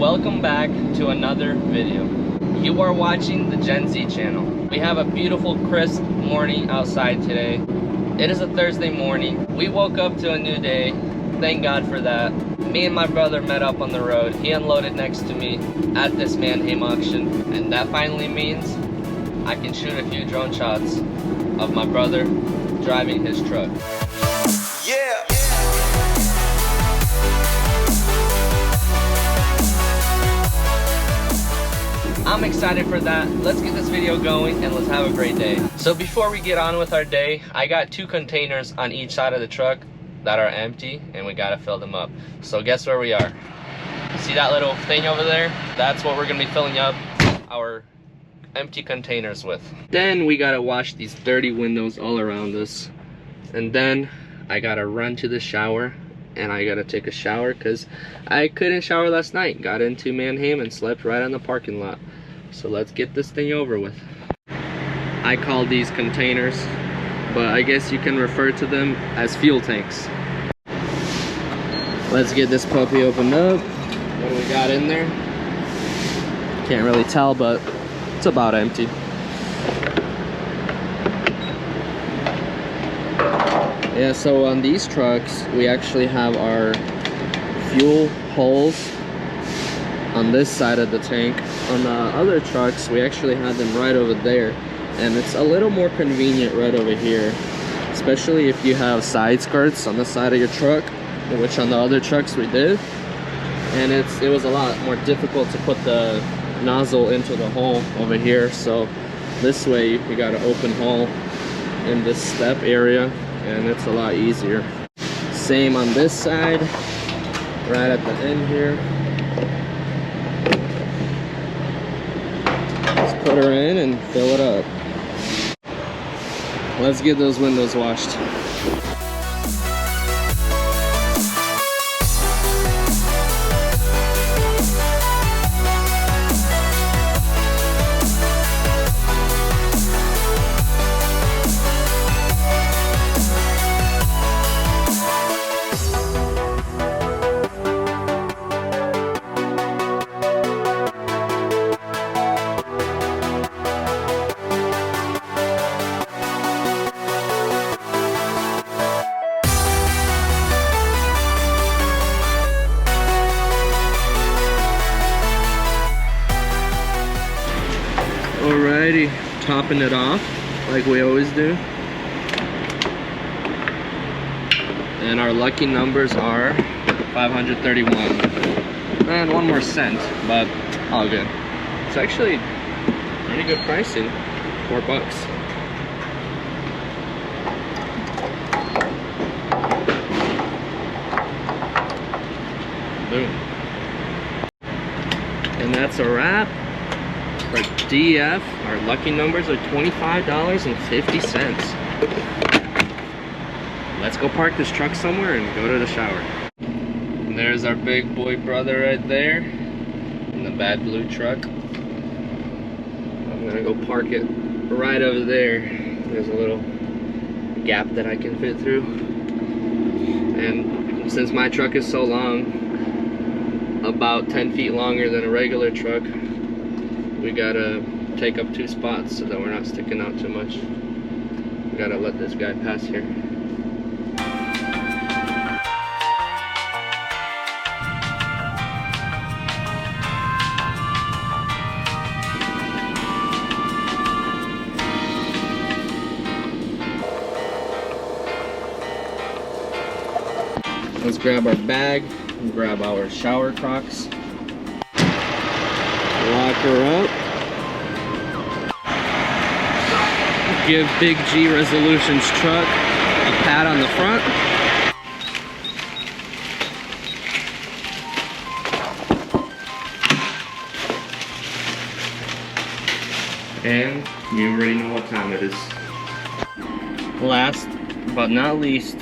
Welcome back to another video. You are watching the Gen Z channel. We have a beautiful crisp morning outside today. It is a Thursday morning. We woke up to a new day. Thank God for that. Me and my brother met up on the road. He unloaded next to me at this Mannheim auction, and that finally means I can shoot a few drone shots of my brother driving his truck. Yeah. I'm excited for that. Let's get this video going and let's have a great day. So before we get on with our day, I got 2 containers on each side of the truck that are empty and we gotta fill them up. So guess where we are? See that little thing over there? That's what we're gonna be filling up our empty containers with. Then we gotta wash these dirty windows all around us. And then I gotta run to the shower and I gotta take a shower because I couldn't shower last night. Got into Mannheim and slept right on the parking lot. So let's get this thing over with. I call these containers, but I guess you can refer to them as fuel tanks. Let's get this puppy opened up. What do we got in there? Can't really tell, but it's about empty. Yeah, so on these trucks, we actually have our fuel holes on this side of the tank. On the other trucks, we actually had them right over there. And it's a little more convenient right over here, especially if you have side skirts on the side of your truck, which on the other trucks we did. And it was a lot more difficult to put the nozzle into the hole over here. So this way you got an open hole in this step area and it's a lot easier. Same on this side, right at the end here. Let's put her in and fill it up. Let's get those windows washed. Alrighty, topping it off like we always do. And our lucky numbers are 531. And 1 more cent, but all good. It's actually pretty good pricing, $4. Boom. And that's a wrap. For DF, our lucky numbers are $25.50. Let's go park this truck somewhere and go to the shower. And there's our big boy brother right there in the bad blue truck. I'm gonna go park it right over there. There's a little gap that I can fit through. And since my truck is so long, about 10 feet longer than a regular truck, we gotta take up 2 spots so that we're not sticking out too much. We gotta let this guy pass here. Let's grab our bag and grab our shower Crocs. Lock her up. Give Big G Resolution's truck a pat on the front. And you already know what time it is. Last but not least,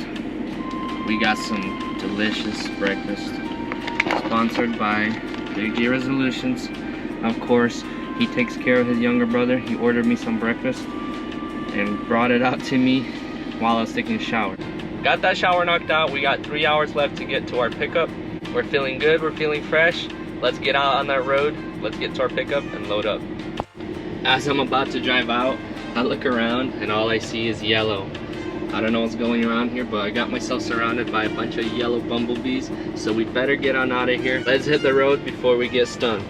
we got some delicious breakfast. Sponsored by Big G Resolutions. Of course, he takes care of his younger brother. He ordered me some breakfast and brought it out to me while I was taking a shower. Got that shower knocked out. We got 3 hours left to get to our pickup. We're feeling good, we're feeling fresh, let's get out on that road. Let's get to our pickup and load up. As I'm about to drive out, I look around and all I see is yellow. I don't know what's going around here, but I got myself surrounded by a bunch of yellow bumblebees, so we better get on out of here. Let's hit the road before we get stung.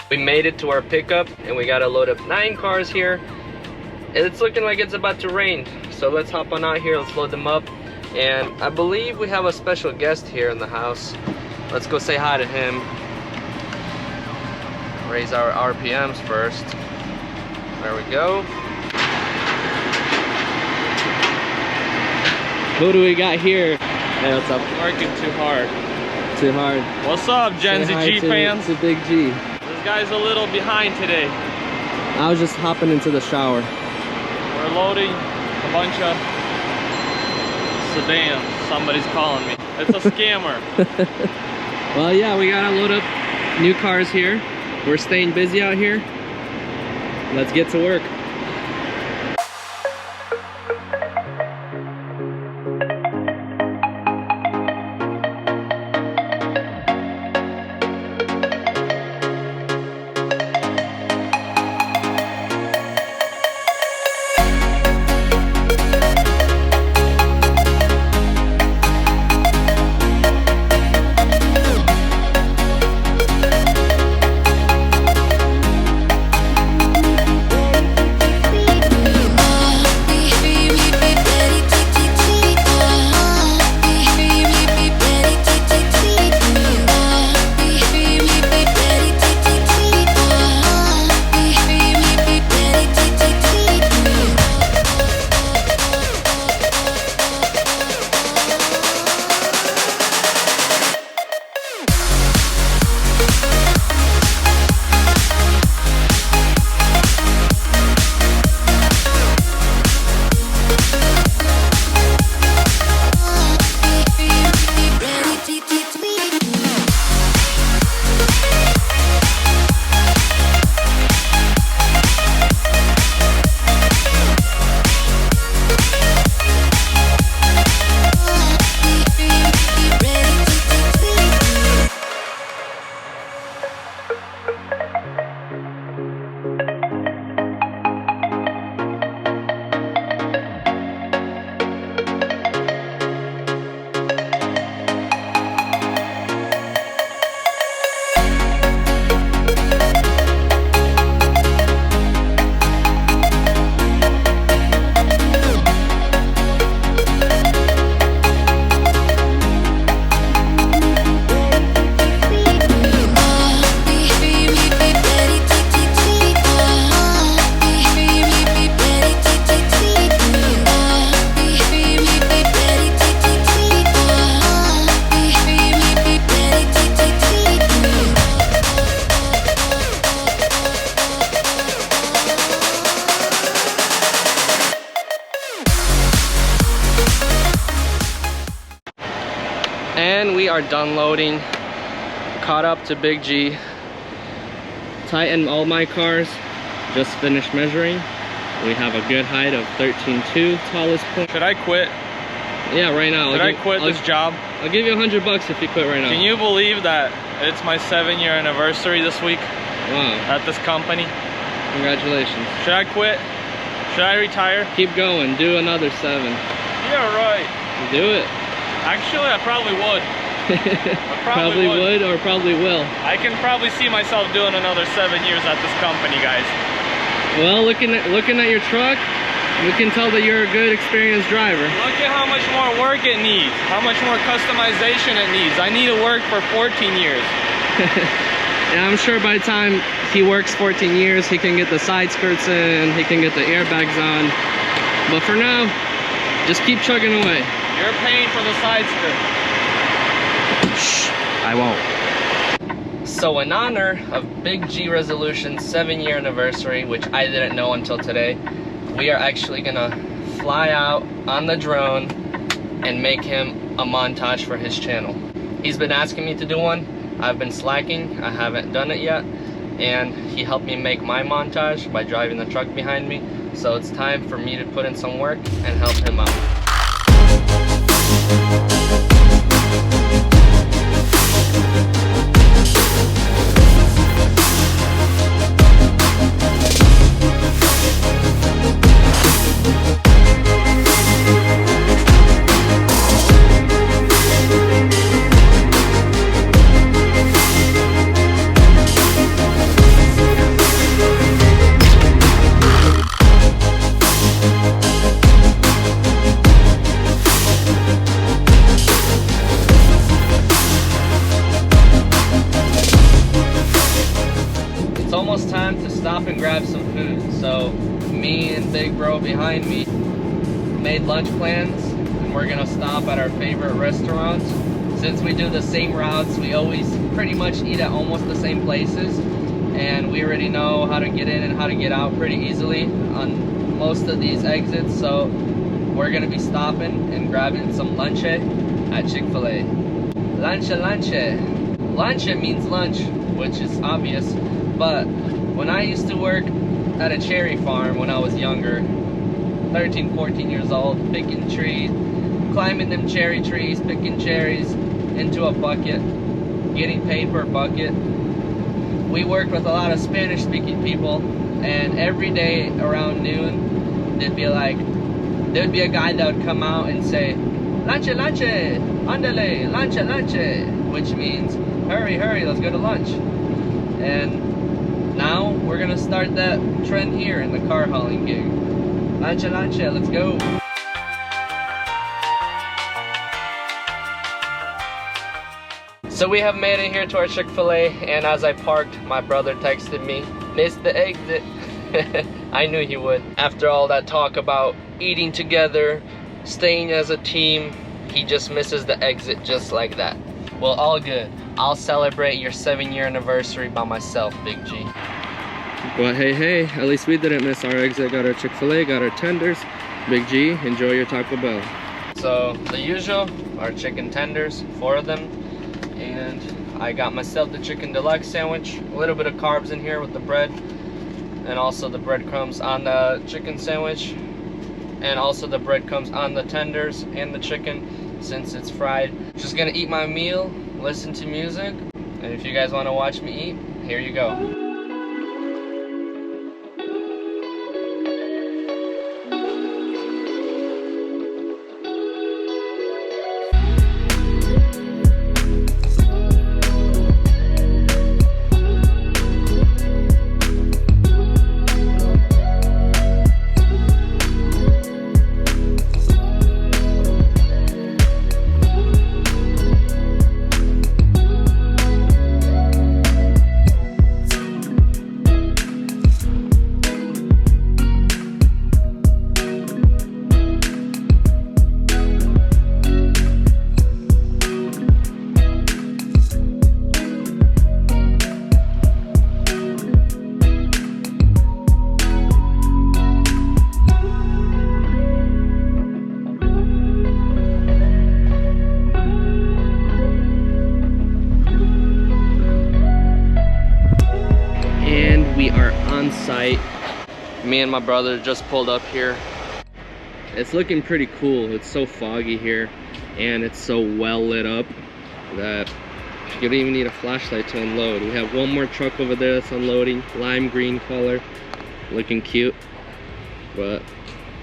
We made it to our pickup and we gotta load up 9 cars here. And it's looking like it's about to rain. So let's hop on out here, let's load them up. And I believe we have a special guest here in the house. Let's go say hi to him. Raise our RPMs first. There we go. Who do we got here? Hey, what's up? Working too hard. Too hard. What's up, Gen Z G fans? It's a Big G. This guy's a little behind today. I was just hopping into the shower. We're loading a bunch of sedans. Somebody's calling me. It's a scammer. Well, yeah, we gotta load up new cars here. We're staying busy out here. Let's get to work. And we are done loading. Caught up to Big G. Tightened all my cars. Just finished measuring. We have a good height of 13.2, tallest point. Should I quit? Yeah, right now. Should I quit this job? I'll give you $100 if you quit right now. Can you believe that it's my 7-year anniversary this week? Wow. At this company. Congratulations. Should I quit? Should I retire? Keep going. Do another 7. Yeah, right. Do it. Actually, I probably would. I probably would or probably will. I can probably see myself doing another 7 years at this company, guys. Well, looking at your truck, we can tell that you're a good, experienced driver. Look at how much more work it needs. How much more customization it needs. I need to work for 14 years. Yeah, I'm sure by the time he works 14 years, he can get the side skirts in, he can get the airbags on. But for now, just keep chugging away. You're paying for the side skirt. Shh, I won't. So in honor of Big G Resolution's 7-year anniversary, which I didn't know until today, we are actually gonna fly out on the drone and make him a montage for his channel. He's been asking me to do one. I've been slacking, I haven't done it yet, and he helped me make my montage by driving the truck behind me. So it's time for me to put in some work and help him out. It's almost time to stop and grab some food. So me and Big Bro behind me made lunch plans, and we're gonna stop at our favorite restaurants. Since we do the same routes, we always pretty much eat at almost the same places, and we already know how to get in and how to get out pretty easily on most of these exits. So we're gonna be stopping and grabbing some lunch at Chick-fil-A. Lunch. Lunch means lunch, which is obvious. But when I used to work at a cherry farm when I was younger, 13, 14 years old, picking trees, climbing them cherry trees, picking cherries into a bucket, getting paid per bucket. We worked with a lot of Spanish speaking people, and every day around noon, there'd be a guy that would come out and say, "Lunche, andale, lunche," which means, hurry, let's go to lunch. And now we're gonna start that trend here in the car hauling gig. Lunche, let's go. So we have made it here to our Chick-fil-A, and as I parked, my brother texted me, "Missed the exit." I knew he would. After all that talk about eating together, staying as a team, he just misses the exit just like that. Well, all good. I'll celebrate your 7-year anniversary by myself, Big G. But hey, at least we didn't miss our exit. Got our Chick-fil-A, got our tenders. Big G, enjoy your Taco Bell. So the usual, our chicken tenders, 4 of them. And I got myself the chicken deluxe sandwich. A little bit of carbs in here with the bread. And also the breadcrumbs on the chicken sandwich. And also the breadcrumbs on the tenders and the chicken since it's fried. Just gonna eat my meal, listen to music, and if you guys want to watch me eat, here you go. We are on site. Me and my brother just pulled up here. It's looking pretty cool. It's so foggy here, and it's so well lit up that you don't even need a flashlight to unload. We have one more truck over there that's unloading, lime green color, looking cute, but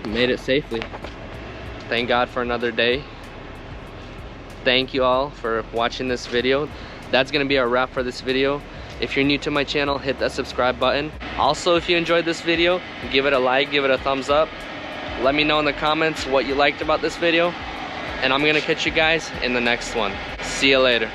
made it safely. Thank God for another day. Thank you all for watching this video. That's gonna be our wrap for this video. If you're new to my channel, hit that subscribe button. Also, if you enjoyed this video, give it a like, give it a thumbs up. Let me know in the comments what you liked about this video, and I'm gonna catch you guys in the next one. See you later.